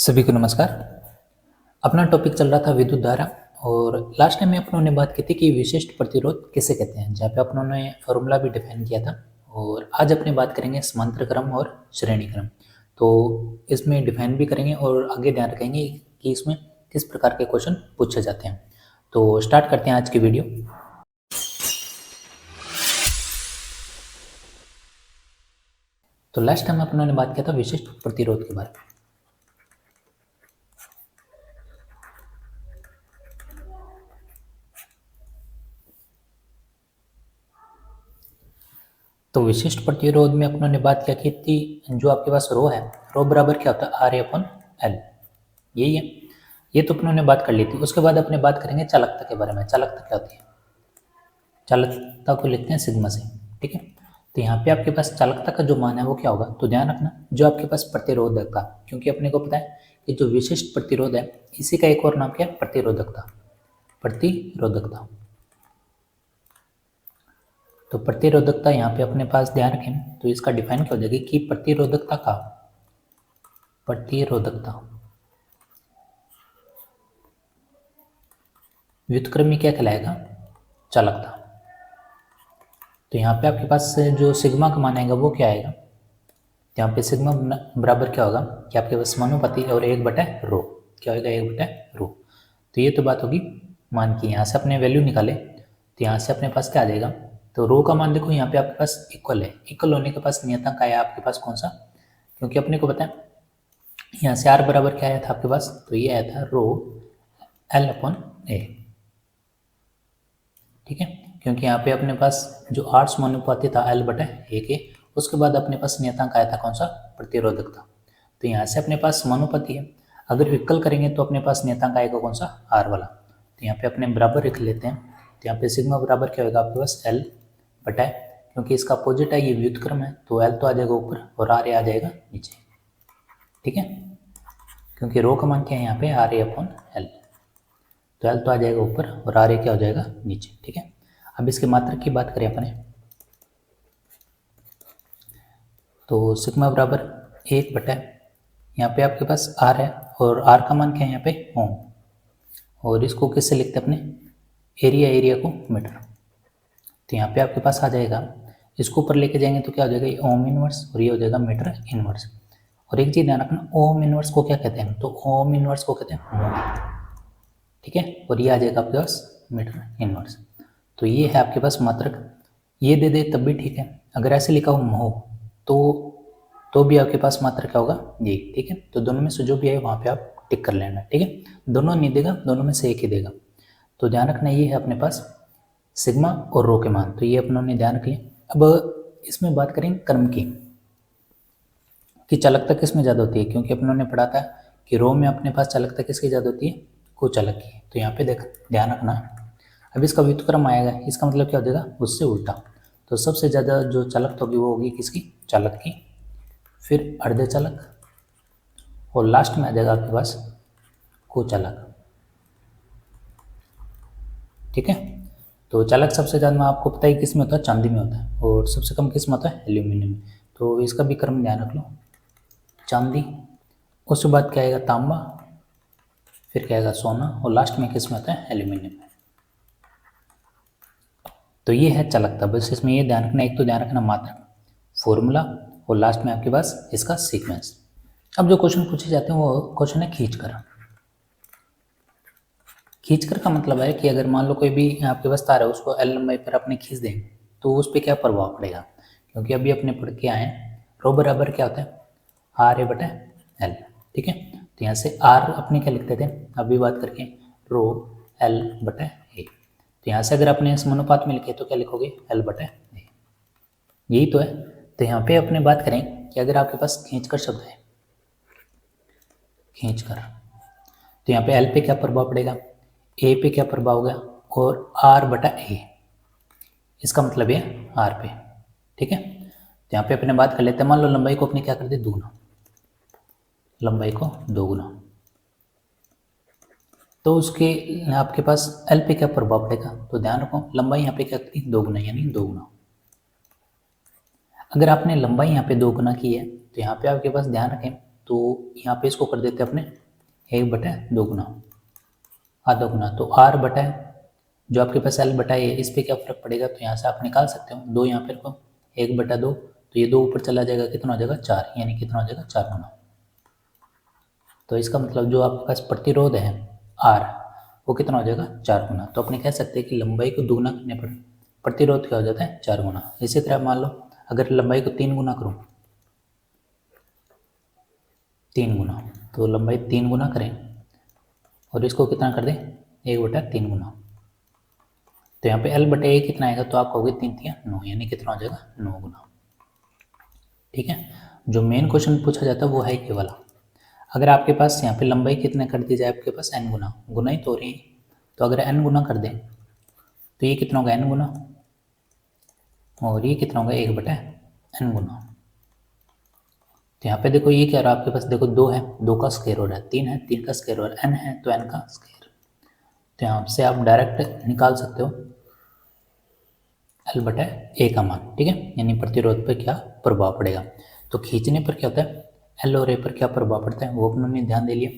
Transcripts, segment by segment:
सभी को नमस्कार। अपना टॉपिक चल रहा था विद्युत धारा और लास्ट टाइम में अपनों ने बात की थी कि विशिष्ट प्रतिरोध किसे कहते हैं, जहाँ पे अपनों ने फॉर्मूला भी डिफाइन किया था। और आज अपनी बात करेंगे समांतर क्रम और श्रेणी क्रम। तो इसमें डिफाइन भी करेंगे और आगे ध्यान रखेंगे कि इसमें किस प्रकार के क्वेश्चन पूछे जाते हैं। तो स्टार्ट करते हैं आज की वीडियो। तो लास्ट टाइम अपनों ने बात किया था विशिष्ट प्रतिरोध के बारे में। तो विशिष्ट प्रतिरोध में अपनों ने बात क्या की थी, जो आपके पास रो है, रो बराबर क्या होता है RA/L, यही है। ये तो अपनों ने बात कर ली थी। उसके बाद अपने बात करेंगे चालकता के बारे में। चालकता क्या होती है? चालकता को लिखते हैं सिग्मा से, ठीक है। तो यहाँ पे आपके पास चालकता का जो मान है वो क्या होगा, तो ध्यान रखना जो आपके पास प्रतिरोधकता, क्योंकि अपने को पता है कि जो विशिष्ट प्रतिरोध है इसी का एक और नाम क्या है, प्रतिरोधकता। प्रतिरोधकता, तो प्रतिरोधकता यहाँ पे अपने पास ध्यान रखें तो इसका डिफाइन क्या हो जाएगी कि प्रतिरोधकता का व्युत्क्रमी क्या कहलाएगा, चालकता। तो यहाँ पे आपके पास जो सिग्मा का मान आएगा वो क्या आएगा, यहाँ पे सिग्मा बराबर क्या होगा कि आपके पास समानुपाती और 1/रो, क्या होगा 1/रो। तो ये तो बात होगी मान की। यहाँ से अपने वैल्यू निकाले तो यहाँ से अपने पास क्या आ जाएगा, तो रो का मान देखो यहाँ पे आपके पास इक्वल है। इक्वल होने के पास नियतांक आया आपके पास कौन सा, क्योंकि अपने को पता है यहाँ से R बराबर क्या आया था आपके पास, तो ये आया था रो L/A, ठीक है। क्योंकि यहाँ पे अपने पास जो R समानुपाती था L/A के, उसके बाद अपने पास नियतांक आया था कौन सा, प्रतिरोधकता। तो यहाँ से अपने पास समानुपाती है, अगर विकल करेंगे तो अपने पास नियतांक आएगा कौन सा, R वाला। तो यहाँ पे अपने बराबर लिख लेते हैं। तो यहाँ पे सिग्मा बराबर क्या होगा आपके पास L/, क्योंकि इसका अपोजिट है, ये व्युत्क्रम है, तो L तो आ जाएगा ऊपर और R आ जाएगा नीचे, ठीक है। क्योंकि रो का मान क्या है यहाँ पे RA/L, तो L तो आ जाएगा ऊपर और RA क्या हो जाएगा नीचे, ठीक है। अब इसके मात्रक की बात करें अपने, तो सिग्मा बराबर 1/, यहाँ पे आपके पास R है और R का मान क्या है यहाँ पे, ओम। और इसको किससे लिखते हैं अपने, एरिया को मीटर। तो यहाँ पे आपके पास आ जाएगा, इसको ऊपर लेके जाएंगे तो क्या हो जाएगा, ये ओम इनवर्स और ये हो जाएगा मीटर इनवर्स। और एक चीज ध्यान रखना, ओम इनवर्स को क्या कहते हैं, तो ओम इनवर्स को कहते हैं मोल, ठीक है। और ये आ जाएगा आपके पास मीटर इनवर्स। तो ये है आपके पास मात्रक। ये दे दे तब भी ठीक है, अगर ऐसे लिखा हो महो तो भी आपके पास मात्रक क्या होगा, ये, ठीक है। तो दोनों में से जो भी है वहाँ पे आप टिक कर लेना, ठीक है। दोनों नहीं देगा, दोनों में से एक ही देगा। तो ध्यान रखना ये है अपने पास सिग्मा और रो के मान, तो ये अपनों ने ध्यान रख लिया। अब इसमें बात करें क्रम की, कि चालकता किस में ज़्यादा होती है, क्योंकि अपनों ने पढ़ा था कि रो में अपने पास चालकता किसकी ज़्यादा होती है, कुचालक की। तो यहाँ पे देख ध्यान रखना, अब इसका व्युत्क्रम आएगा, इसका मतलब क्या हो जाएगा, उससे उल्टा। तो सबसे ज़्यादा जो चालकता होगी वो होगी किसकी, चालक की, फिर अर्ध चालक और लास्ट में आ जाएगा आपके पास कुचालक, ठीक है। तो चालक सबसे ज़्यादा आपको पता है किस में होता है, चांदी में होता है, और सबसे कम किस में होता है, एल्यूमिनियम में। तो इसका भी क्रम ध्यान रख लो, चांदी, उसके बाद क्या आएगा, तांबा, फिर क्या आएगा, सोना, और लास्ट में किस में होता है, एल्यूमिनियम। तो ये है चालकता। बस इसमें ये ध्यान रखना, एक तो ध्यान रखना मात्रक, फॉर्मूला, और लास्ट में आपके पास इसका सीक्वेंस। अब जो क्वेश्चन पूछे जाते हैं वो क्वेश्चन है खींचकर। खींचकर का मतलब है कि अगर मान लो कोई भी आपके पास तार है, उसको L लंबाई पर अपने खींच दें तो उस पर क्या प्रभाव पड़ेगा, क्योंकि अभी अपने पढ़ के आए रो बराबर क्या होता है, RA/L, ठीक है। तो यहाँ से R अपने क्या लिखते थे अभी बात करके, रो L/A। तो यहाँ से अगर अपने समानुपात में लिखे तो क्या लिखोगे, L/A, यही तो है। तो यहाँ पे अपने बात करें कि अगर आपके पास खींचकर शब्द है, खींचकर, तो यहाँ पे L पे क्या प्रभाव पड़ेगा, A पे क्या प्रभाव होगा, और R/A, इसका मतलब है R पे, ठीक है। तो यहाँ पे अपने बात कर लेते हैं, मान लो लंबाई को अपने क्या कर दे, दोगुना, लंबाई को दोगुना, तो उसके आपके पास L पे क्या प्रभाव पड़ेगा, तो ध्यान रखो लंबाई यहाँ पे क्या करती है, दोगुना, यानी दोगुना। अगर आपने लंबाई यहाँ पे दोगुना की है तो यहाँ पे आपके पास ध्यान रखें तो यहाँ पे इसको कर देते हैं अपने 1/2 गुना, आधा गुना। तो R बटा जो आपके पास L बटा है, इस पर क्या फर्क पड़ेगा, तो यहाँ से आप निकाल सकते हो। 2 यहाँ पे रखो, 1/2, तो ये 2 ऊपर चला जाएगा, कितना हो जाएगा 4, यानी कितना हो जाएगा 4 गुना। तो इसका मतलब जो आपके पास प्रतिरोध है R, वो कितना हो जाएगा 4 गुना। तो अपने कह सकते हैं कि लंबाई को दुगुना करने पर प्रतिरोध क्या हो जाता है 4 गुना। इसी तरह मान लो अगर लंबाई को 3 गुना करूँ, 3 गुना, तो लंबाई 3 गुना करें और इसको कितना कर दें 1/3 गुना। तो यहाँ पे L/A कितना आएगा, तो आप कहोगे 3 3 9, यानी कितना हो जाएगा 9 गुना। ठीक है, जो मेन क्वेश्चन पूछा जाता है वो है ये वाला। अगर आपके पास यहाँ पे लंबाई कितने कर दी जाए, आपके पास n गुना, गुना ही तो हो रही है, तो अगर n गुना कर दें तो ये कितना होगा n गुना, और ये कितना होगा 1/n गुना। तो यहाँ पे देखो ये क्या रहा आपके पास, देखो 2 है, 2 का स्क्वायर हो रहा है, 3 है, 3 का स्क्वायर हो रहा है, n है तो n का स्क्वायर। तो यहाँ से आप डायरेक्ट निकाल सकते हो L/A का मान। ठीक है, यानी प्रतिरोध पर क्या प्रभाव पड़ेगा। तो खींचने पर क्या होता है, L और A पर क्या प्रभाव पड़ता है वो अपने ध्यान दे लिया,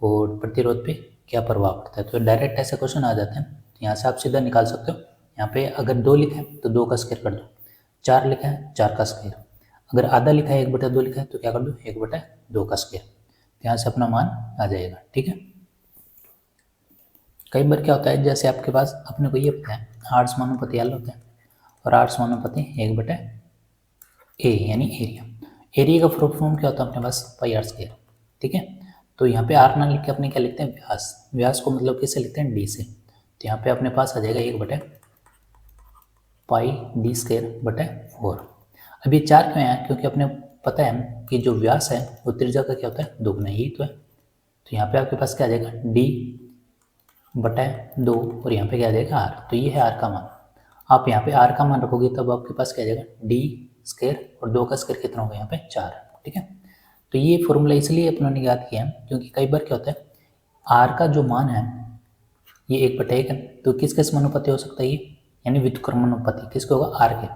और प्रतिरोध पे क्या प्रभाव पड़ता है। तो डायरेक्ट ऐसे क्वेश्चन आ जाते हैं, यहाँ से आप सीधा निकाल सकते हो। यहाँ पे अगर 2 लिखा है तो 2 का स्क्वायर कर दो, 4 लिखा है 4 का स्क्वायर, अगर आधा लिखा है 1/2 लिखा है तो क्या कर दो 1/2 का स्क्वायर। तो यहाँ से अपना मान आ जाएगा। ठीक है, कई बार क्या होता है, जैसे आपके पास अपने को ये पता है R समानुपाती L होता है, और R समानुपाती 1/A यानी एरिया। एरिया का फुल फॉर्म क्या होता है अपने पास πr²। ठीक है, तो यहाँ पे R ना लिख के अपने क्या लिखते हैं व्यास, व्यास को मतलब किससे लिखते हैं D से। तो यहाँ पे अपने पास आ जाएगा 1/πd²/4। अब ये 4 क्यों है, क्योंकि अपने पता है कि जो व्यास है वो त्रिज्या का क्या होता है दोगुना, यही तो है। तो यहाँ पे आपके पास क्या आ जाएगा D/2, और यहाँ पे क्या आ जाएगा R। तो ये है R का मान। आप यहाँ पे R का मान रखोगे तब आपके पास क्या आ जाएगा D² और 2 का स्क्वायर कितना होगा यहाँ पे 4। ठीक है, तो ये फॉर्मूला इसलिए अपनों ने याद किया है क्योंकि कई बार क्या होता है R का जो मान है ये 1/1 है, तो किसके समानुपाती हो सकता है ये, यानी व्युत्क्रमानुपाती किसके होगा R के।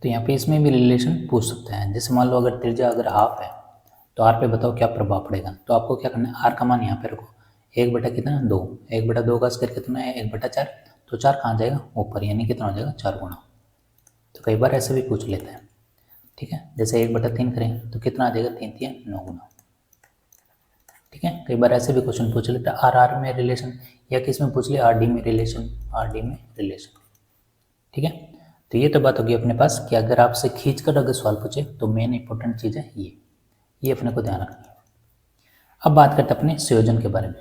तो यहाँ पे इसमें भी रिलेशन पूछ सकता है। जैसे मान लो अगर त्रिज्या अगर हाफ है तो R पे बताओ क्या प्रभाव पड़ेगा। तो आपको क्या करना है, R का मान यहाँ पे रखो, 1/2, 1/2 का स्क्वायर कितना है 1/4, तो 4 कहाँ जाएगा ऊपर, यानी कितना हो जाएगा 4 गुना। तो कई बार ऐसे भी पूछ लेते हैं। ठीक है, जैसे 1/3 करें तो कितना आ जाएगा 3 3 9 गुना। ठीक है, कई बार ऐसे भी क्वेश्चन पूछ लेते हैं R में रिलेशन, या किस में पूछ लिया RD में रिलेशन, RD में रिलेशन। ठीक है, तो ये तो बात होगी अपने पास कि अगर आपसे खींच कर अगर सवाल पूछे तो मेन इंपॉर्टेंट चीज़ है ये अपने को ध्यान रखनी है। अब बात करते हैं अपने संयोजन के बारे में,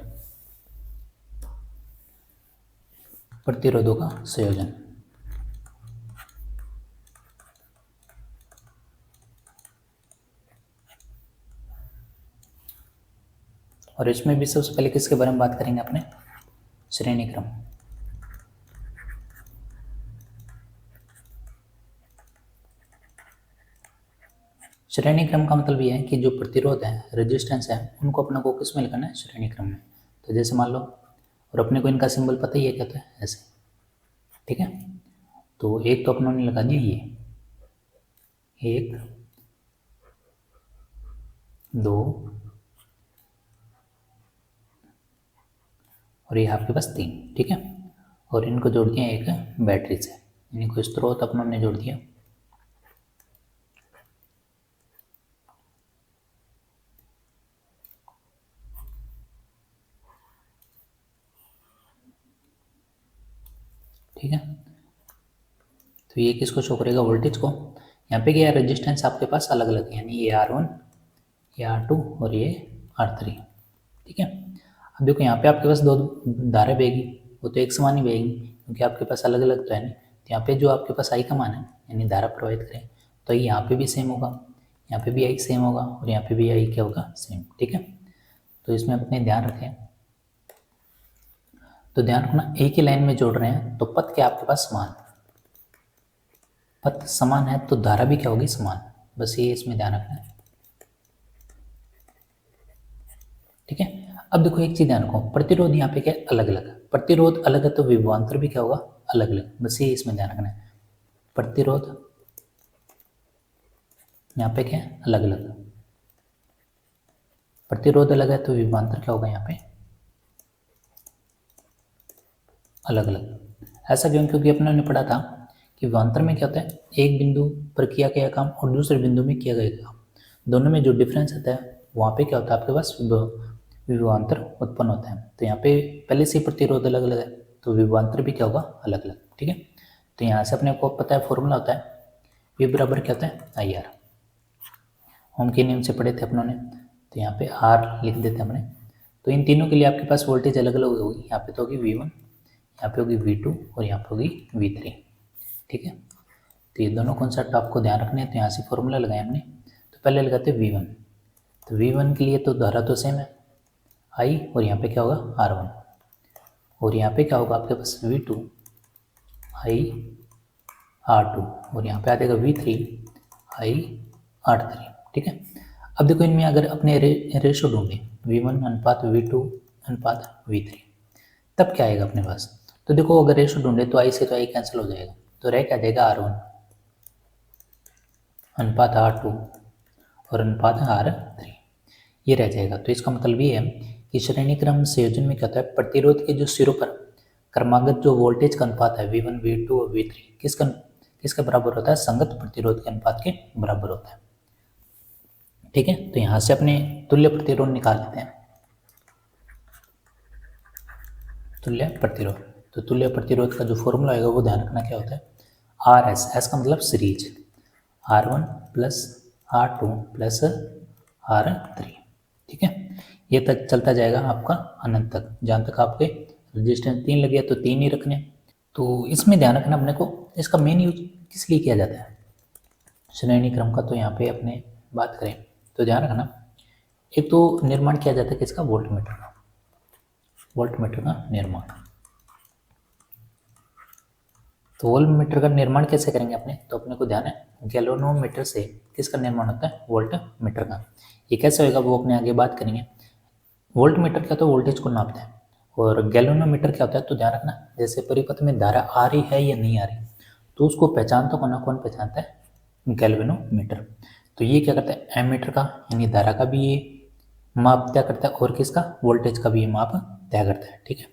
प्रतिरोधों का संयोजन। और इसमें भी सबसे पहले किसके बारे में बात करेंगे अपने, श्रेणी क्रम। श्रेणी क्रम का मतलब ये है कि जो प्रतिरोध है, रेजिस्टेंस है, उनको अपने को किस में लिखना है, श्रेणी क्रम में। तो जैसे मान लो, और अपने को इनका सिंबल पता ही है क्या होता है, ऐसे। ठीक है, तो एक तो अपनों ने लगा दिया ये 1 2, और ये आपके पास 3। ठीक है, और इनको जोड़ दिया एक बैटरी से, इनको स्रोत अपनों ने जोड़ दिया। ठीक है, तो ये किसको शो करेगा, वोल्टेज को। यहाँ पे क्या है, रेजिस्टेंस आपके पास अलग अलग है, यानी ये R1, ये R2 और ये R3। ठीक है, अब देखो यहाँ पे आपके पास 2 धारा बहेगी, वो तो एक समान ही बहेगी क्योंकि आपके पास अलग अलग तो है नहीं। तो यहाँ पे जो आपके पास I का मान है, यानी धारा प्रवाहित करें, तो ये यहाँ पे भी सेम होगा, यहाँ पे भी I सेम होगा, और यहाँ पे भी I क्या होगा, सेम। ठीक है, तो इसमें अपने ध्यान रखें। तो ध्यान रखना, एक ही लाइन में जोड़ रहे हैं तो पथ क्या आपके पास समान, पथ समान है तो धारा भी क्या होगी, समान। बस ये इसमें ध्यान रखना है। ठीक है, अब देखो एक चीज ध्यान रखो, प्रतिरोध यहाँ पे क्या अलग अलग, प्रतिरोध अलग है तो विभवांतर भी क्या होगा, अलग अलग। बस ये इसमें ध्यान रखना है, प्रतिरोध यहाँ पे क्या अलग अलग, प्रतिरोध अलग है तो विभवांतर क्या होगा यहाँ पे अलग अलग। ऐसा क्यों? क्योंकि अपने ने पढ़ा था कि विभवांतर में क्या होता है, एक बिंदु पर किया गया काम और दूसरे बिंदु में किया गया काम, दोनों में जो डिफरेंस आता है वहाँ पे क्या होता है आपके पास विभवांतर उत्पन्न होता है। तो यहाँ पे पहले से प्रतिरोध अलग अलग है तो विभवांतर भी क्या होगा अलग अलग। ठीक है, तो यहाँ से अपने को पता है फॉर्मूला होता है V बराबर क्या होता है आई आर। ओम के नियम से पढ़े थे अपनों ने, तो यहाँ पे R लिख देते हैं हमने। तो इन तीनों के लिए आपके पास वोल्टेज अलग अलग होगी। यहाँ पे तो होगी V1, यहाँ पे होगी V2 और यहाँ पे होगी V3। ठीक है, तो ये दोनों कॉन्सेप्ट आपको ध्यान रखने हैं। तो यहाँ से फॉर्मूला लगाए हमने, तो पहले लगाते हैं V1। तो V1 के लिए तो धारा तो सेम है I, और यहाँ पे क्या होगा R1, और यहाँ पे क्या होगा आपके पास V2 I R2, और यहाँ पे आ जाएगा V3 I R3। ठीक है, अब देखो इनमें अगर अपने रेशो ढूंढे V1 अनुपात V2 अनुपात V3, तब क्या आएगा अपने पास? तो देखो अगर रेशो ढूंढे तो I से तो I कैंसिल हो जाएगा, तो रह क्या जाएगा R1 अनुपात R2 और अनुपात R3, ये रह जाएगा। तो इसका मतलब ये है कि श्रेणी क्रम संयोजन में क्या होता है, प्रतिरोध के जो सिरों पर क्रमागत जो वोल्टेज का अनुपात है V1 V2 और V3 किसका बराबर होता है, संगत प्रतिरोध के अनुपात के बराबर होता है। ठीक है, तो यहाँ से अपने तुल्य प्रतिरोध निकाल लेते हैं। तुल्य प्रतिरोध, तो तुल्य प्रतिरोध का जो फॉर्मूला आएगा वो ध्यान रखना क्या होता है, आर एस, एस का मतलब series, R1 plus R2 plus R3। ठीक है, ये तक चलता जाएगा आपका अनंत तक, जहाँ तक आपके रजिस्टेंस 3 लगे तो 3 ही रखने। तो इसमें ध्यान रखना अपने को, इसका मेन यूज किस लिए किया जाता है श्रेणी क्रम का। तो यहाँ पे अपने बात करें तो ध्यान रखना, एक तो निर्माण किया जाता है किसका, वोल्ट मीटर का, वोल्ट मीटर का निर्माण। तो वोल्ट मीटर का निर्माण कैसे करेंगे अपने, तो अपने को ध्यान है गैल्वेनोमीटर से किसका निर्माण होता है, वोल्ट मीटर का। ये कैसे होएगा वो अपने आगे बात करेंगे। वोल्ट मीटर क्या होता है, वोल्टेज को नापता है, और गैल्वेनोमीटर क्या होता है, तो ध्यान रखना जैसे परिपथ में धारा आ रही है या नहीं आ रही, तो उसको पहचानता कौन पहचानता है, गैल्वेनोमीटर। तो ये क्या करता है, एमीटर का यानी धारा का भी ये माप तय करता है, और किसका, वोल्टेज का भी ये माप तय करता है। ठीक है,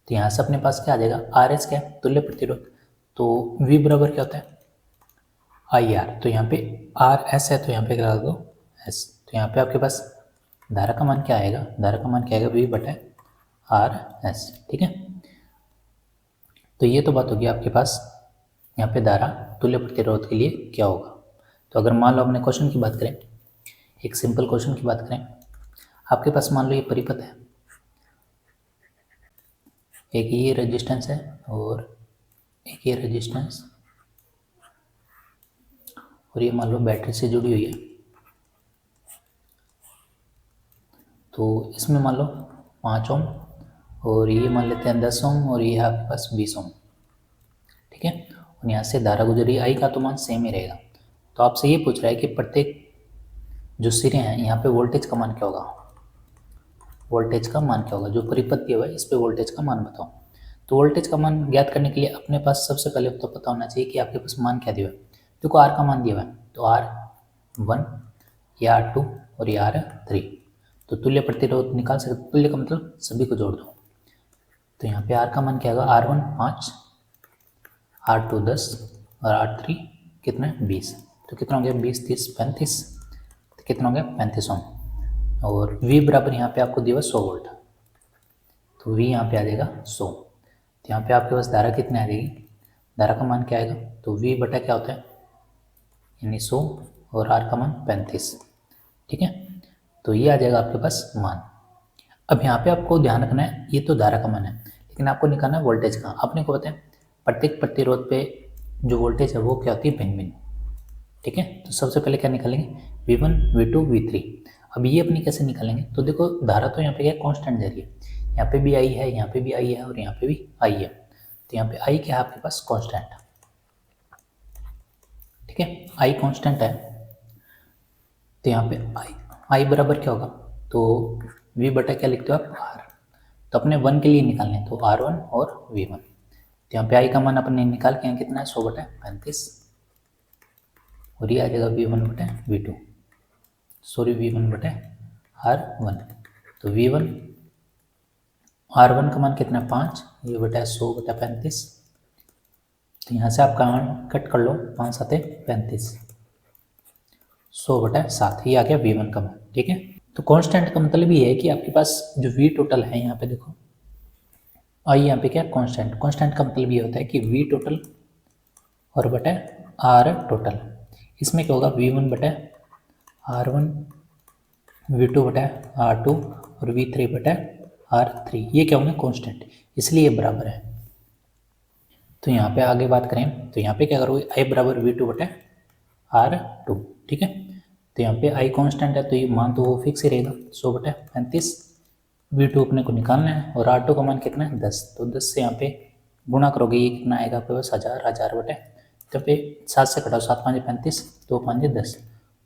तो यहाँ से अपने पास क्या आ जाएगा, आर एस क्या है, तुल्य प्रतिरोध, तो V बराबर क्या होता है आई आर। तो यहाँ पे आर एस है तो यहाँ पे क्या कर दो एस, तो यहाँ पे आपके पास धारा का मान क्या आएगा, धारा का मान क्या आएगा V बटा आर एस। ठीक है, तो ये तो बात होगी आपके पास यहाँ पे धारा तुल्य प्रतिरोध के लिए क्या होगा। तो अगर मान लो अपने क्वेश्चन की बात करें, एक सिंपल क्वेश्चन की बात करें, आपके पास मान लो ये परिपथ है, एक ये रेजिस्टेंस है और एक ये रेजिस्टेंस, और ये मान लो बैटरी से जुड़ी हुई है। तो इसमें मान लो 5 ओम, और ये मान लेते हैं 10 ओम, और ये है आपके पास 20 ओम। ठीक है, और यहाँ से धारा गुजरी आई का तो मान सेम ही रहेगा। तो आपसे ये पूछ रहा है कि प्रत्येक जो सिरे हैं यहाँ पे वोल्टेज का मान क्या होगा, वोल्टेज का मान क्या होगा, जो परिपथ दिया हुआ है इस पे वोल्टेज का मान बताओ। तो वोल्टेज का मान ज्ञात करने के लिए अपने पास सबसे पहले तो पता होना चाहिए कि आपके पास मान क्या दिया हुआ है। देखो आर का मान दिया हुआ है, तो R1 या R2 और ये R3, तो तुल्य प्रतिरोध निकाल सकते। तुल्य का मतलब सभी को जोड़ दो, तो यहाँ पे R का मान क्या होगा, R1 5, R2 10 और R3 कितना 20। तो कितना हो गया 20 30 35, तो कितना हो गया 35 ओम। और V बराबर यहाँ पे आपको दिया 100 वोल्ट, तो V यहाँ पे आ जाएगा 100। तो यहाँ पे आपके पास धारा कितनी आ जाएगी, धारा का मान क्या आएगा, तो V बटा क्या होता है यानी 100 और R का मान 35। ठीक है, तो ये आ जाएगा आपके पास मान। अब यहाँ पे आपको ध्यान रखना है, ये तो धारा का मान है, लेकिन आपको निकालना है वोल्टेज का। अपने को पता है प्रत्येक प्रतिरोध पे जो वोल्टेज है वो क्या होती है, भिन्न भिन्न। ठीक है, तो सबसे पहले क्या निकालेंगे, V1 V2 V3। अब ये अपनी कैसे निकालेंगे, तो देखो धारा तो यहाँ पे क्या कांस्टेंट जा रही है, यहाँ पे भी आई है, यहाँ पे भी आई है और यहाँ पे भी आई है। तो यहाँ पे आई क्या है आपके पास कांस्टेंट। ठीक है, आई कांस्टेंट है, तो यहाँ पे आई बराबर क्या होगा, तो V बटा क्या लिखते हो आप R। तो अपने 1 के लिए निकालने, तो R1 और V1। तो यहाँ पे आई का मान अपने निकाल के यहाँ कितना है 100 बटा 35, और ये आ जाएगा V1 बटा V2, सॉरी V1 बटा R1। तो V1 R1 का मान कितना है 5, ये बटा 100/35। तो यहाँ से आप मान कट कर लो, 5 7 35, 100/7, ये आ गया V1 का मान। ठीक है, तो कांस्टेंट का मतलब ये है कि आपके पास जो V टोटल है, यहाँ पे देखो आई, यहाँ पे क्या कांस्टेंट, कांस्टेंट का मतलब ये होता है कि V टोटल और बटा R टोटल। इसमें क्या होगा, V1 बटा R1, V2 बटा R2 और V3 बटा R3, ये क्या होंगे कांस्टेंट, इसलिए ये बराबर है। तो यहाँ पे आगे बात करें तो यहाँ पे क्या करोगे, I बराबर V2 बटा R2। ठीक है, तो यहाँ पे I कांस्टेंट है तो ये मान तो वो फिक्स ही रहेगा 100/35। V2 अपने को निकालना है और R2 का मान कितना है 10, तो 10 से यहाँ पे गुणा करोगे, ये कितना आएगा आपके पास 1000, 1000 बटे, तो पे 7 से कटाओ, 7 5 35, 2 5 10,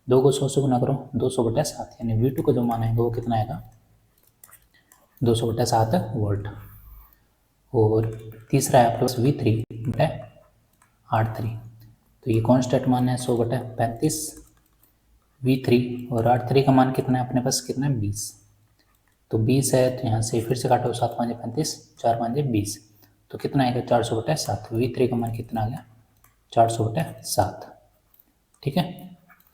2 को 100 से गुना करो, 200/7, यानी V2 को जो मान आएगा वो कितना आएगा 200/7 वोल्ट। और तीसरा है आपके पास V3 बटा R3, तो ये कांस्टेंट मान है 100/35 V3, और R3 का मान कितना है अपने पास, कितना है 20, तो 20 है, तो यहाँ से फिर से काटो, 7 5 35, 4 5 20, तो कितना आएगा 400/7। V3 का मान कितना आ गया 400/7। ठीक है,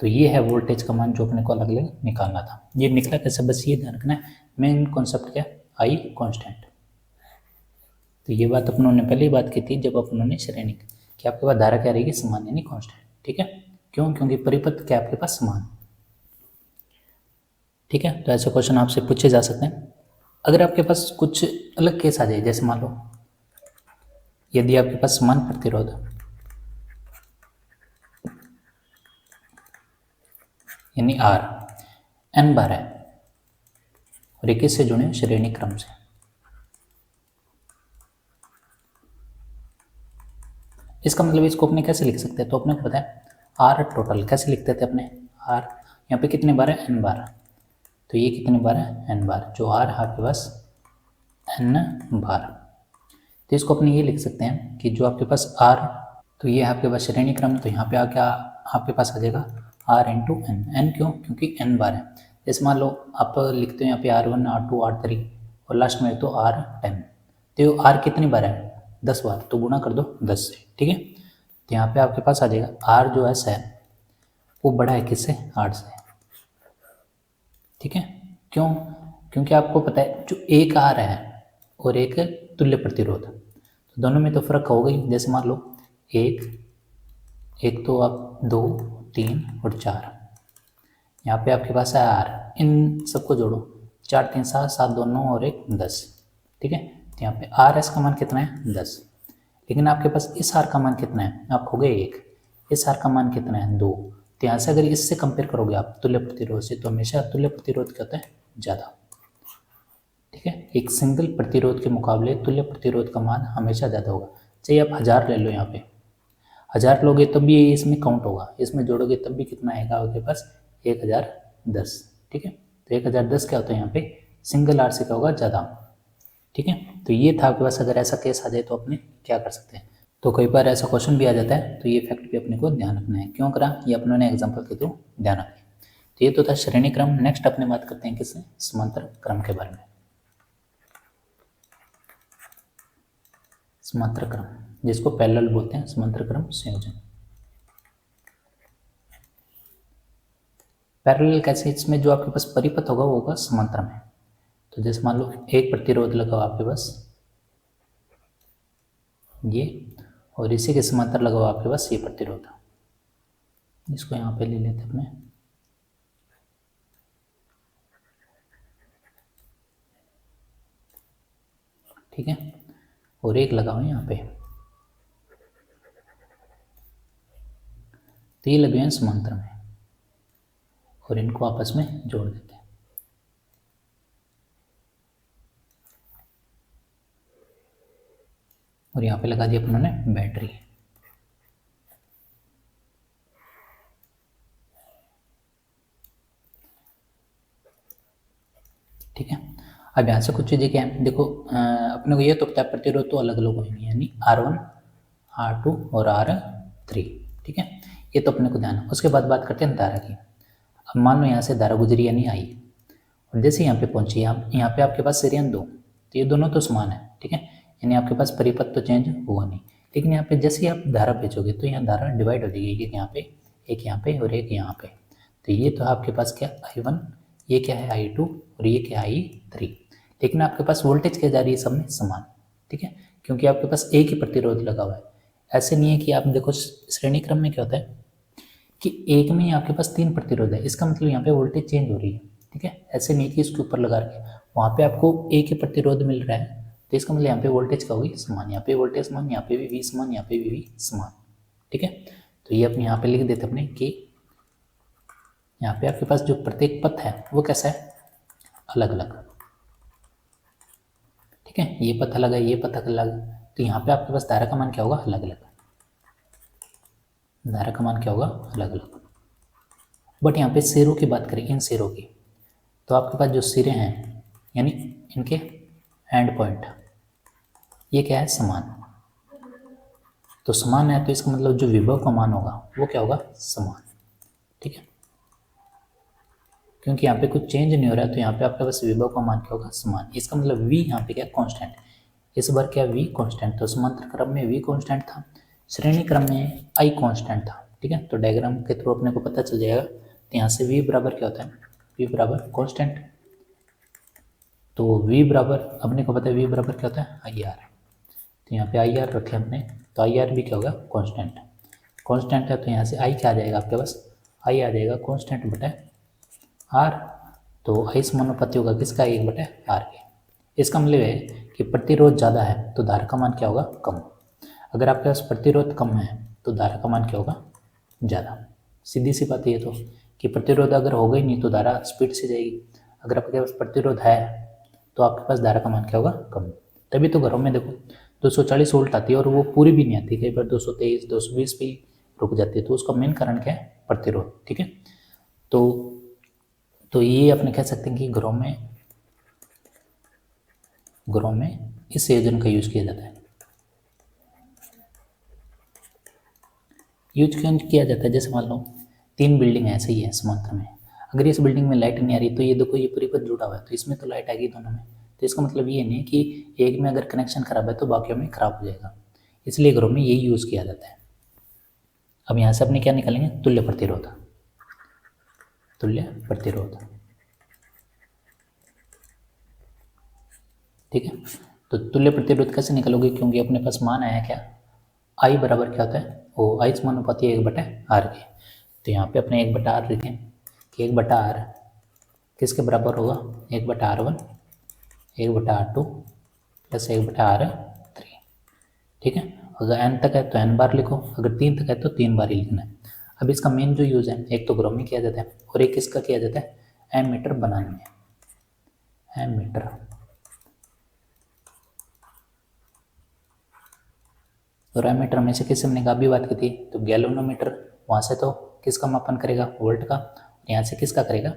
तो ये है वोल्टेज का मान जो अपने को अलग अलग निकालना था। ये निकला कैसे, बस ये ध्यान रखना है, मेन कॉन्सेप्ट क्या, आई कांस्टेंट। तो ये बात अपनों ने पहले ही बात की थी जब अपनों ने श्रेणी कि आपके पास धारा क्या रहेगी, समान यानी कांस्टेंट। ठीक है, क्यों, क्योंकि परिपथ क्या आपके पास समान। ठीक है, तो ऐसे क्वेश्चन आपसे पूछे जा सकते हैं। अगर आपके पास कुछ अलग केस आ जाए, जैसे मान लो यदि आपके पास समान प्रतिरोध यानी R n बार है और एक से जुड़े श्रेणी क्रम से, इसका मतलब इसको अपने कैसे लिख सकते हैं, तो अपने को पता है R टोटल कैसे लिखते थे अपने, R यहाँ पे कितने बार है n बार, तो ये कितने बार है n बार, जो R है आपके पास n बार। तो इसको अपने ये लिख सकते हैं कि जो आपके पास R, तो ये आपके पास श्रेणी क्रम, तो यहाँ पे क्या आपके पास आ जाएगा R × n। n क्यों, क्योंकि n बार है। जैसे मान लो आप लिखते हो यहाँ पे R1 R2 R3 और लास्ट में तो R10, तो R कितनी बार है 10 बार, तो गुणा कर दो 10 से। ठीक है, तो यहाँ पे आपके पास आ जाएगा R जो है वो बड़ा है किससे, 8 से। ठीक है, क्यों, क्योंकि आपको पता है जो एक R है और एक तुल्य प्रतिरोध, तो दोनों में तो फर्क होगा ही। जैसे मान लो एक तो आप 2 3 और 4, यहाँ पे आपके पास है R, इन सबको जोड़ो, 4 3 7 7 2 9 और 1 10। ठीक है, तो यहाँ पे RS का मान कितना है 10, लेकिन आपके पास इस R का मान कितना है, आप हो गए 1, इस R का मान कितना है 2, तो यहाँ से अगर इससे कंपेयर करोगे आप तुल्य प्रतिरोध से, तो हमेशा तुल्य प्रतिरोध क्या होता है ज़्यादा। ठीक है, एक सिंगल प्रतिरोध के मुकाबले तुल्य प्रतिरोध का मान हमेशा ज़्यादा होगा। चाहे आप 1000 ले लो, यहाँ पे 1000 लोगे तब भी इसमें काउंट होगा, इसमें जोड़ोगे तब भी कितना आएगा आपके पास 1010। ठीक है, तो 1010 क्या होता है यहाँ पे सिंगल R से क्या होगा ज़्यादा। ठीक है, तो ये था आपके पास, अगर ऐसा केस आ जाए तो अपने क्या कर सकते हैं। तो कई बार ऐसा क्वेश्चन भी आ जाता है, तो ये फैक्ट भी अपने को ध्यान रखना है। क्यों करा, ये अपनों ने एग्जाम्पल के थ्रू ध्यान रखें। तो ये तो था श्रेणी क्रम। नेक्स्ट अपने बात करते हैं किससे, समांतर क्रम के बारे में। समांतर क्रम, जिसको पैरेलल बोलते हैं, समांतर क्रम संयोजन। पैरेलल कैसे, इसमें जो आपके पास परिपथ होगा वो होगा समांतर में। तो जैसे मान लो एक प्रतिरोध लगाओ आपके पास ये, और इसी के समांतर लगाओ आपके पास ये प्रतिरोध, इसको यहाँ पे ले लेते अपने। ठीक है, और एक लगाओ यहाँ पे, तो ये लगे हैं समांतर में और इनको आपस में जोड़ देते हैं। और यहाँ पे लगा दिया अपनों ने बैटरी। ठीक है, अब यहाँ से कुछ चीज़ें क्या है, देखो अपने को ये तो पता है प्रतिरोध तो अलग अलग होंगे, यानी R1 R2 और R3। ठीक है, ये तो अपने को ध्यान है। उसके बाद बात करते हैं धारा की। अब मान लो यहाँ से धारा गुजरी यानी आई, और जैसे यहाँ पे पहुँची यहाँ पे आपके पास सीरियन 2, तो ये दोनों तो समान है, ठीक है, यानी आपके पास परिपथ तो चेंज हुआ नहीं। लेकिन यहाँ पे जैसे ही आप धारा भेजोगे तो यहाँ धारा डिवाइड हो जाएगी, एक यहाँ पे, एक यहाँ पे और एक यहाँ पे। तो ये तो आपके पास क्या I1, ये क्या है I2 और ये क्या है I3। लेकिन आपके पास वोल्टेज क्या जा रही है सब में समान, ठीक है, क्योंकि आपके पास एक ही प्रतिरोध लगा हुआ है। ऐसे नहीं है कि आप देखो श्रेणी क्रम में क्या होता है कि एक में आपके पास 3 प्रतिरोध है, इसका मतलब यहाँ पे वोल्टेज चेंज हो रही है, ठीक है। ऐसे नहीं कि इसके ऊपर लगा के वहाँ पे आपको एक ही प्रतिरोध मिल रहा है, तो इसका मतलब यहाँ पे वोल्टेज क्या होगी समान, यहाँ पे वोल्टेज समान, यहाँ पे भी V समान, यहाँ पे भी V समान, ठीक है। तो ये अपने यहाँ पे लिख देते अपने कि यहाँ पे आपके पास जो प्रत्येक पथ है वो कैसा है अलग अलग, ठीक है, ये पथ अलग है, ये पथ अलग, तो यहाँ पे आपके पास धारा का मान क्या होगा अलग अलग, धारा का मान क्या होगा अलग अलग। बट यहाँ पे सिरों की बात करें, इन सिरों की, तो आपके पास जो सिरे हैं यानी इनके एंड पॉइंट ये क्या है समान, तो समान है तो इसका मतलब जो विभव का मान होगा वो क्या होगा समान, ठीक है, क्योंकि यहाँ पे कुछ चेंज नहीं हो रहा है तो यहाँ पे आपके पास विभव का मान क्या होगा समान। इसका मतलब V यहाँ पे क्या कांस्टेंट, इस बार क्या V कांस्टेंट, तो समांतर क्रम में V कांस्टेंट था, श्रेणी क्रम में I कांस्टेंट था, ठीक है। तो डायग्राम के थ्रू अपने को पता चल जाएगा। तो यहाँ से V बराबर क्या होता है, V बराबर कांस्टेंट, तो V बराबर अपने को पता है V बराबर क्या होता है IR, तो यहाँ पे IR रखे हमने, तो IR भी क्या होगा कांस्टेंट, कांस्टेंट है तो यहाँ से I क्या आ जाएगा आपके पास, I आ जाएगा कांस्टेंट बटा R, तो I समानुपाती होगा किसका 1/R के। इसका मतलब है कि प्रतिरोध ज़्यादा है तो धारा का मान क्या होगा कम, अगर आपके पास प्रतिरोध कम है तो धारा का मान क्या होगा ज़्यादा। सीधी सी बात ये तो कि प्रतिरोध अगर होगा ही नहीं तो धारा स्पीड से जाएगी, अगर आपके पास प्रतिरोध है तो आपके पास धारा का मान क्या होगा कम। तभी तो घरों में देखो 240 वोल्ट आती है और वो पूरी भी नहीं आती, कई बार 223 220 पे रुक जाती है, तो उसका मेन कारण क्या है प्रतिरोध, ठीक है। तो ये अपने कह सकते हैं कि घरों में इस संयोजन का यूज किया जाता है। यूज क्यों किया जाता है, जैसे मान लो 3 बिल्डिंग ऐसे ही है समांतर में, अगर इस बिल्डिंग में लाइट नहीं आ रही तो ये देखो ये परिपथ जुड़ा हुआ है तो इसमें तो लाइट आएगी दोनों में, तो इसका मतलब ये नहीं कि एक में अगर कनेक्शन खराब है तो बाकियों में खराब हो जाएगा, इसलिए घरों में यही यूज़ किया जाता है। अब यहाँ से अपने क्या निकालेंगे तुल्य प्रतिरोध, तुल्य प्रतिरोध, ठीक है। तो तुल्य प्रतिरोध कैसे निकालोगे, क्योंकि अपने पास मान आया क्या I बराबर क्या होता है वो I समानुपाती 1/R के, तो यहाँ पे अपने 1/R लिखें कि 1/R किसके बराबर होगा 1/R1 1/R2 प्लस 1/R3, ठीक है। अगर n तक है तो n बार लिखो, अगर 3 तक है तो 3 बार ही लिखना है। अब इसका मेन जो यूज़ है एक तो ग्राम में किया जाता है और एक इसका किया जाता है एमीटर बनाने में, एमीटर, और एमीटर में से किससे हमने अभी बात की थी तो गैल्वेनोमीटर, वहाँ से तो किसका मापन करेगा वोल्ट का, और यहाँ से किसका करेगा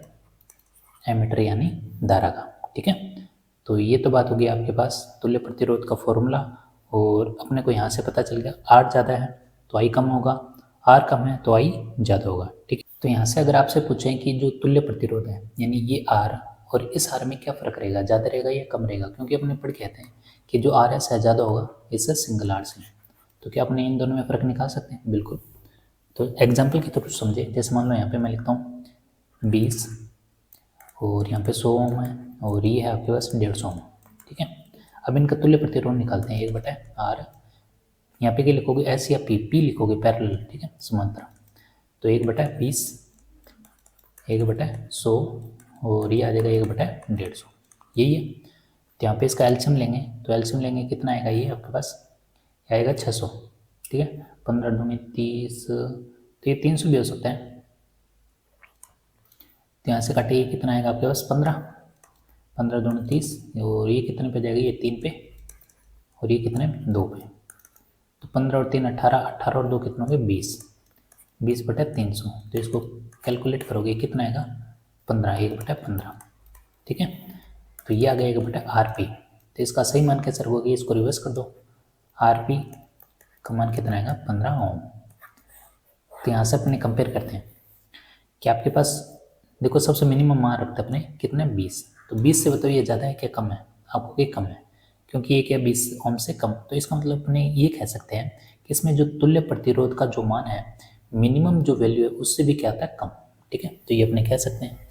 एमीटर यानी धारा का, ठीक है। तो ये तो बात होगी आपके पास तुल्य प्रतिरोध का फॉर्मूला, और अपने को यहाँ से पता चल गया R ज़्यादा है तो I कम होगा, R कम है तो I ज़्यादा होगा, ठीक है। तो यहाँ से अगर आपसे पूछें कि जो तुल्य प्रतिरोध है यानी ये R और इस R में क्या फ़र्क रहेगा, ज़्यादा रहेगा या कम रहेगा, क्योंकि अपने पढ़ कहते हैं कि जो RS है ज़्यादा होगा इससे सिंगल R से, तो क्या अपने इन दोनों में फ़र्क निकाल सकते हैं, बिल्कुल। तो एग्जाम्पल की तरफ समझे, जैसे मान लो यहाँ पे मैं लिखता हूँ 20 और यहाँ पे 100 ओम है और ये है आपके पास 150 ओम, ठीक है। अब इनका तुल्य प्रतिरोध निकालते हैं 1/R, यहाँ पे क्या लिखोगे S या P लिखोगे पैरेलल, ठीक है समांतर, तो 1/20 1/100 और ये आ जाएगा 1/150, यही है। तो यहाँ पे इसका एल्शियम लेंगे, तो एल्शियम लेंगे कितना आएगा ये आपके पास आएगा 600, ठीक है। 15 दूनी 30, तो ये 300 भी हो सकता है, तो यहाँ से काटिए कितना आएगा आपके पास 15 दूनी 30, और ये कितने पे जाएगा ये 3 पे, और ये कितने 2 पे, तो 15 और 3 18, 18 और 2 कितने हो गए 20/300, तो इसको कैलकुलेट करोगे कितना आएगा 15, 1/15, ठीक है। तो ये आ गया 1/RP, तो इसका सही मान कैसे रखोगे, इसको रिवर्स कर दो, RP का मान कितना आएगा 15 ओम। तो यहाँ से अपने कंपेयर करते हैं कि आपके पास देखो सबसे मिनिमम मान रखते अपने कितने 20, तो 20 से बताओ ये ज़्यादा है क्या कम है, आपको कि कम है, क्योंकि ये क्या 20 ओम से कम, तो इसका मतलब अपने ये कह सकते हैं कि इसमें जो तुल्य प्रतिरोध का जो मान है मिनिमम जो वैल्यू है उससे भी क्या आता है कम। ठीक है, तो ये अपने कह सकते हैं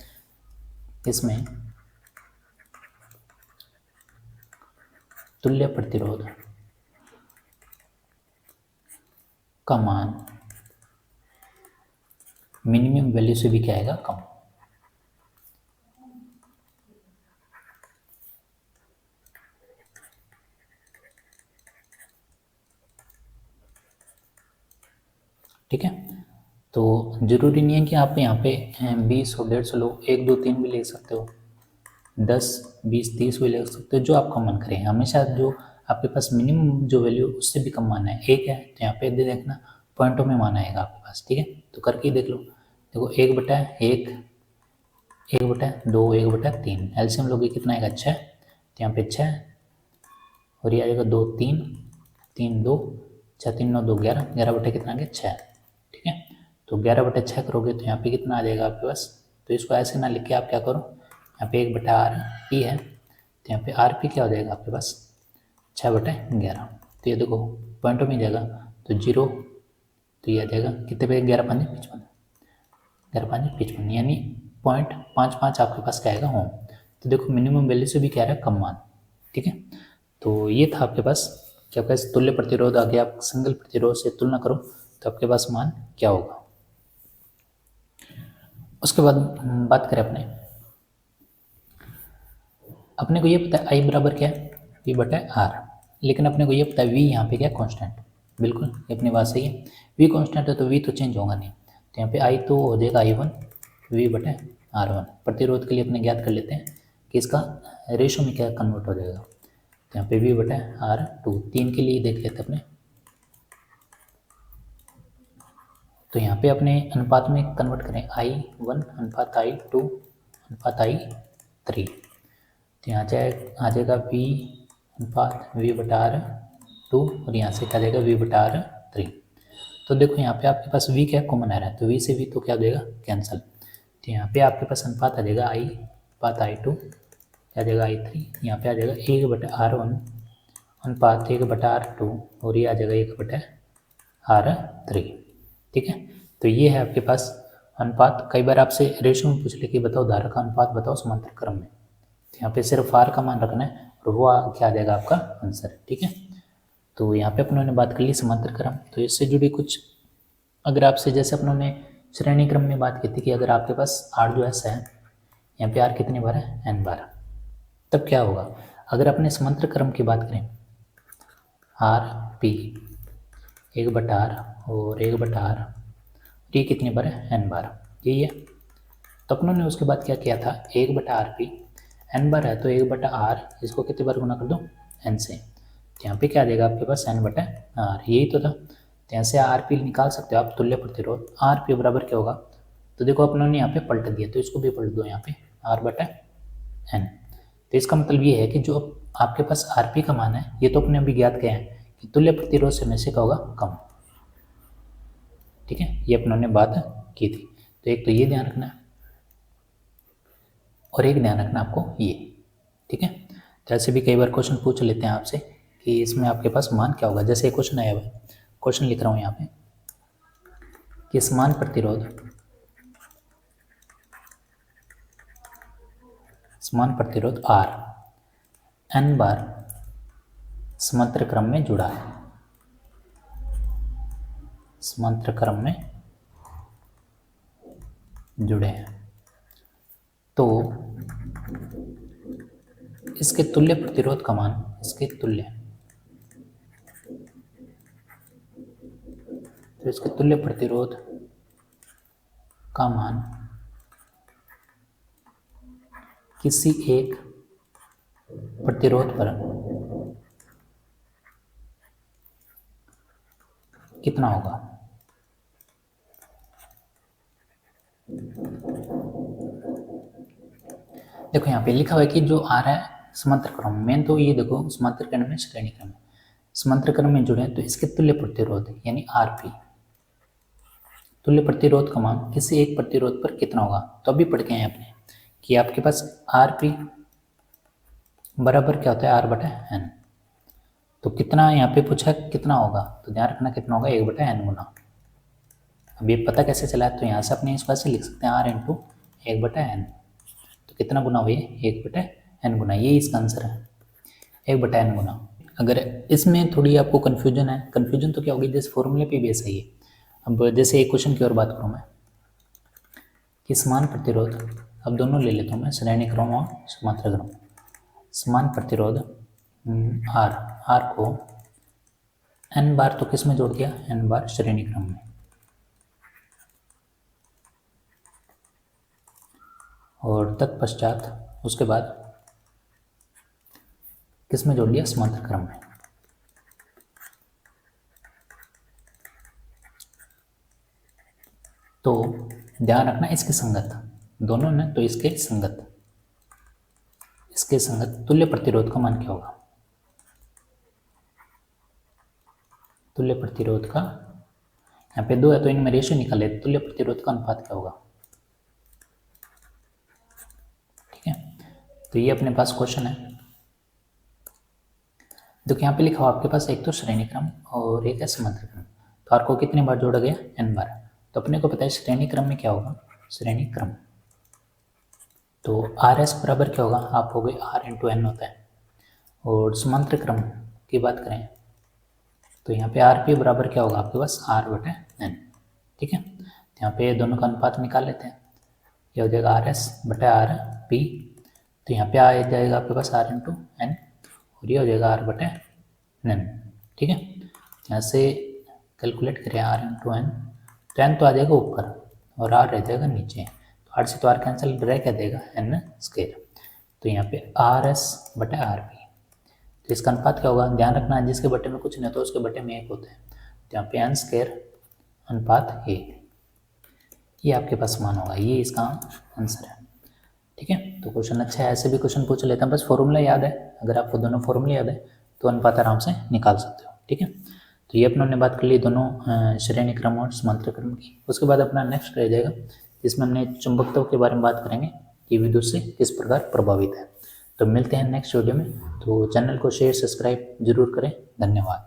इसमें तुल्य प्रतिरोध का मान मिनिमम वैल्यू से भी क्या आएगा कम। ठीक है, तो जरूरी नहीं है कि आप यहाँ पे 20 और 150 लो, 1 2 3 भी ले सकते हो, 10 20 30 भी ले सकते हो, जो आपका मन करे। हमेशा जो आपके पास मिनिमम जो वैल्यू उससे भी कम माना है, एक है तो यहाँ पे दे देखना पॉइंटों में माना आएगा आपके पास। ठीक है, तो करके देख लो, देखो 1/1, 1/2, 1/3, एलसीएम लोगे कितना आएगा 6, तो यहाँ पे 6 और ये आएगा 2 3, 3 2, 6 3 9 2 11, 11 कितना आ गया 6। ठीक है, तो 11/6 करोगे तो यहाँ पे कितना आ जाएगा आपके पास, तो इसको ऐसे ना लिख के आप क्या करो, यहाँ पे 1/RP है, तो यहाँ पे RP क्या हो जाएगा आपके पास 6/11, तो ये देखो पॉइंटों में जाएगा तो 0, तो ये आ जाएगा कितने पे 11 5 55, 11 5 55, यानी 0.55 आपके पास क्या आएगा होम। तो देखो मिनिमम वैल्यू से भी क्या रहा है कम मान। ठीक है, तो ये था आपके पास कि आपके पास तुल्य प्रतिरोध आ गया, आप सिंगल प्रतिरोध से तुलना करो तो आपके पास मान क्या होगा। उसके बाद बात करें अपने को ये पता है आई बराबर क्या है V/R, लेकिन अपने को ये पता है V यहाँ पे क्या कांस्टेंट, बिल्कुल ये अपनी बात सही है, V कांस्टेंट है तो V तो चेंज होगा नहीं, तो यहाँ पे I तो हो जाएगा I1 V/R1। प्रतिरोध के लिए अपने ज्ञात कर लेते हैं कि इसका रेशो में क्या कन्वर्ट हो जाएगा, तो यहाँ पे V/R2, 3 के लिए देख लेते अपने, तो यहाँ पे अपने अनुपात में कन्वर्ट करें I1 अनुपात I2 अनुपात I3, तो यहाँ आ जाएगा V अनुपात V/R2 और यहाँ से क्या जाएगा V/R3। तो देखो यहाँ पे आपके पास V क्या कॉमन आ रहा है, तो V से V तो क्या हो जाएगा कैंसिल, तो यहाँ पे आपके पास अनुपात आ जाएगा I अनुपात I2 क्या आ जाएगा I3, यहाँ पे आ जाएगा 1/R1 अनुपात 1/R2 और ये आ जाएगा 1/R3। ठीक है, तो ये है आपके पास अनुपात। कई बार आपसे रेशियो में पूछ ले कि बताओ धारा का अनुपात बताओ समांतर क्रम में, तो यहाँ पे सिर्फ R का मान रखना है और वो क्या आ जाएगा आपका आंसर। ठीक है, तो यहाँ पे अपनों ने बात कर ली समांतर क्रम, तो इससे जुड़ी कुछ अगर आपसे जैसे अपनों ने श्रेणी क्रम में बात की थी कि अगर आपके पास R जो है यहाँ पे R कितनी बार है n बार, तब क्या होगा अगर अपने समांतर क्रम की बात करें RP 1/R और 1/R, ये कितनी बार है n बार, यही है। तो अपनों ने उसके बाद क्या किया था 1/RP n बार है तो 1/R इसको कितनी बार गुना कर दो n से, तो यहाँ पे क्या आ जाएगा आपके पास n/R, यही तो था। तो यहाँ से RP निकाल सकते हो आप तुल्य प्रतिरोध, RP बराबर क्या होगा, तो देखो अपनों ने यहाँ पे पलट दिया तो इसको भी पलट दो यहाँ पे R/n। तो इसका मतलब ये है कि जो आपके पास RP का मान है ये तो अपने अभी ज्ञात किया है कि तुल्य प्रतिरोध से हमेशा का होगा कम। ठीक है, ये अपनों ने बात की थी, तो एक तो ये ध्यान रखना और एक ध्यान रखना आपको ये। ठीक है, तो ऐसे भी कई बार क्वेश्चन पूछ लेते हैं आपसे कि इसमें आपके पास मान क्या होगा, जैसे क्वेश्चन आया हुआ है, क्वेश्चन लिख रहा हूँ यहाँ पे कि समान प्रतिरोध R n बार समांतर क्रम में जुड़ा है, समांतर क्रम में जुड़े हैं, तो इसके तुल्य प्रतिरोध का मान, इसके तुल्य, तो इसके तुल्य प्रतिरोध का मान किसी एक प्रतिरोध पर कितना होगा। देखो यहाँ पे लिखा हुआ है कि जो आ रहा है समांतर क्रम में, तो ये देखो समांतर क्रम में श्रेणी क्रम में, समांतर क्रम में जुड़े तो इसके तुल्य प्रतिरोध यानी RP तुल्य प्रतिरोध का मान किसी एक प्रतिरोध पर कितना होगा। तो अभी पढ़ के आए अपने कि आपके पास आर पी बराबर क्या होता है, आर बटा एन। तो कितना यहाँ पे पूछा कितना होगा, तो ध्यान रखना कितना होगा, 1/n गुना। अब ये पता कैसे चला है, तो यहाँ से अपने इस बात से लिख सकते हैं आर इंटू 1/n। तो कितना गुना हुई, 1/n गुना, ये इसका आंसर है 1/n गुना। अगर इसमें थोड़ी आपको कन्फ्यूजन है, कन्फ्यूजन तो क्या होगी, जैसे फॉर्मूले पे भी ऐसा ही है। अब जैसे एक क्वेश्चन की और बात करूँ मैं कि समान प्रतिरोध, अब दोनों ले लेता हूँ मैं, श्रेणी क्रम और समांतर क्रम। समान प्रतिरोध आर को n बार तो किस में जोड़ दिया, n बार श्रेणी क्रम में, और तत्पश्चात उसके बाद किस में जोड़ दिया, समांतर क्रम में। तो ध्यान रखना इसके संगत, दोनों ने तो इसके संगत तुल्य प्रतिरोध का मान क्या होगा। तुल्य प्रतिरोध का, यहाँ पे 2 है तो इनमें रेशियो निकाले, तुल्य प्रतिरोध का अनुपात क्या होगा। ठीक है, तो ये अपने पास क्वेश्चन है। देखो यहाँ पे लिखा हुआ आपके पास एक तो श्रेणी क्रम और एक है समांतर क्रम। तो आर को कितनी बार जोड़ा गया, n बार। तो अपने को पता है श्रेणी क्रम में क्या होगा, श्रेणी क्रम, तो आर एस बराबर क्या होगा, आप हो गए आर इंटू एन होता है। और समांतर क्रम की बात करें तो यहाँ पे आर पी बराबर क्या होगा आपके पास, आर बटे एन। ठीक है, तो यहाँ पे दोनों का अनुपात निकाल लेते हैं, यह हो जाएगा आर एस बटे आर पी। तो यहाँ पे आ जाएगा आपके पास आर इंटू एन और ये हो जाएगा आर बटे एन। ठीक है, यहाँ से कैलकुलेट करें आर इंटू एन, तो एन तो आ जाएगा ऊपर और आर रह जाएगा नीचे। तो आर से तो आर कैंसिल, रह क्या देगा, एन स्क्वायर। तो यहाँ पे आर एस बटे आर पी, तो इसका अनुपात क्या होगा, ध्यान रखना जिसके बटे में कुछ नहीं तो उसके बटे में 1 होता है। तो यहाँ पे एन स्क्वायर अनुपात 1, ये आपके पास मान होगा, ये इसका आंसर है। ठीक है, तो क्वेश्चन अच्छा है, ऐसे भी क्वेश्चन पूछ लेते हैं, बस फॉर्मूला याद है। अगर आपको दोनों फॉर्मूले याद है तो अनुपात आराम से निकाल सकते हो। ठीक है, तो ये अपनों ने बात कर ली दोनों श्रेणी क्रम और समांतर क्रम की। उसके बाद अपना नेक्स्ट रह जाएगा जिसमें हमने चुंबकत्व के बारे में बात करेंगे कि विद्युत से किस प्रकार प्रभावित है। तो मिलते हैं नेक्स्ट वीडियो में, तो चैनल को शेयर सब्सक्राइब जरूर करें। धन्यवाद।